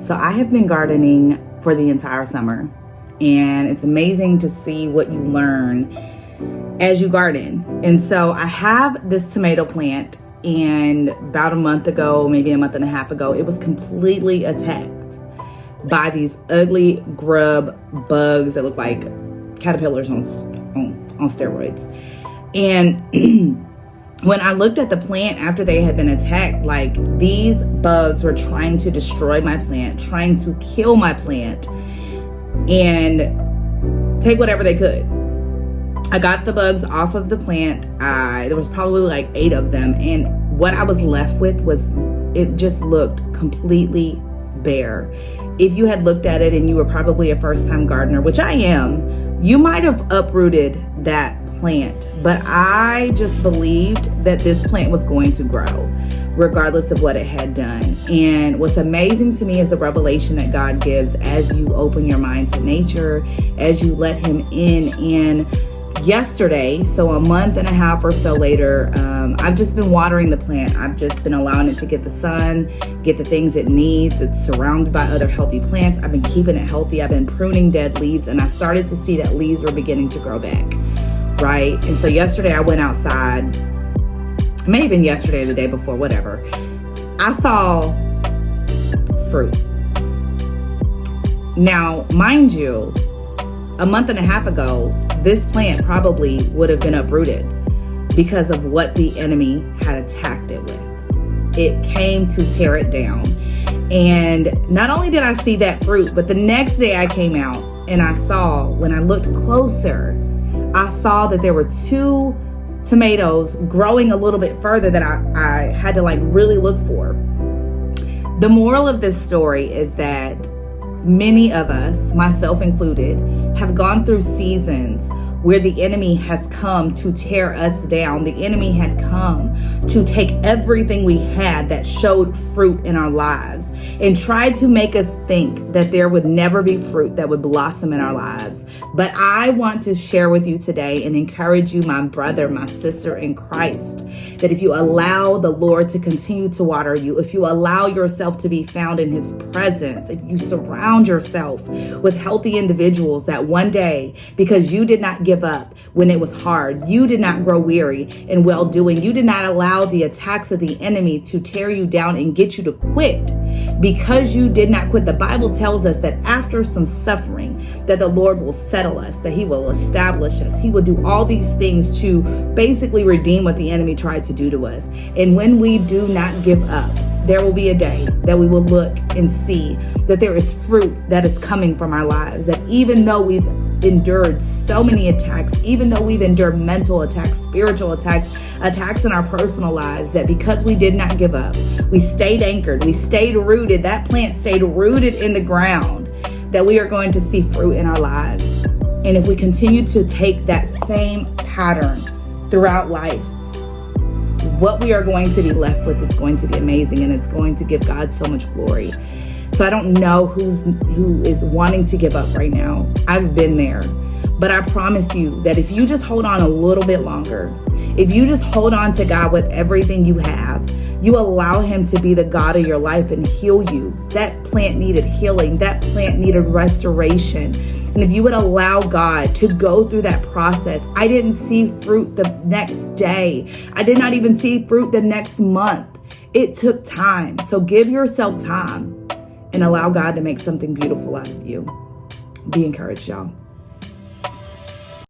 So I have been gardening for the entire summer, and it's amazing to see what you learn as you garden. And so I have this tomato plant, and about a month ago, maybe a month and a half ago, it was completely attacked by these ugly grub bugs that look like caterpillars on steroids. And when I looked at the plant after they had been attacked, like, these bugs were trying to destroy my plant, trying to kill my plant and take whatever they could. I got the bugs off of the plant. There was probably like 8 of them. And what I was left with was, it just looked completely bare. If you had looked at it and you were probably a first-time gardener, which I am, you might have uprooted that plant. But I just believed that this plant was going to grow regardless of what it had done. And what's amazing to me is the revelation that God gives as you open your mind to nature, as you let him in. And yesterday, so a month and a half or so later, I've just been watering the plant. I've just been allowing it to get the sun, get the things it needs. It's surrounded by other healthy plants. I've been keeping it healthy. I've been pruning dead leaves, and I started to see that leaves were beginning to grow back, right? And so yesterday I went outside, it may have been yesterday or the day before, whatever. I saw fruit. Now, mind you, a month and a half ago, this plant probably would have been uprooted because of what the enemy had attacked it with. It came to tear it down. And not only did I see that fruit, but the next day I came out and I saw, when I looked closer, I saw that there were 2 tomatoes growing a little bit further that I had to like really look for. The moral of this story is that many of us, myself included, have gone through seasons where the enemy has come to tear us down. The enemy had come to take everything we had that showed fruit in our lives and tried to make us think that there would never be fruit that would blossom in our lives. But I want to share with you today and encourage you, my brother, my sister in Christ, that if you allow the Lord to continue to water you, if you allow yourself to be found in his presence, if you surround yourself with healthy individuals, that one day, because you did not give up when it was hard, you did not grow weary in well-doing, you did not allow the attacks of the enemy to tear you down and get you to quit, because you did not quit. The Bible tells us that after some suffering, that the Lord will settle us, that he will establish us. He will do all these things to basically redeem what the enemy tried to do to us. And when we do not give up, there will be a day that we will look and see that there is fruit that is coming from our lives. That even though we've endured so many attacks, even though we've endured mental attacks, spiritual attacks, attacks in our personal lives, that because we did not give up, we stayed anchored, we stayed rooted, that plant stayed rooted in the ground, that we are going to see fruit in our lives. And if we continue to take that same pattern throughout life, what we are going to be left with is going to be amazing, and it's going to give God so much glory. So I don't know who is wanting to give up right now. I've been there. But I promise you that if you just hold on a little bit longer, if you just hold on to God with everything you have, you allow him to be the God of your life and heal you. That plant needed healing. That plant needed restoration. And if you would allow God to go through that process, I didn't see fruit the next day. I did not even see fruit the next month. It took time. So give yourself time and allow God to make something beautiful out of you. Be encouraged, y'all.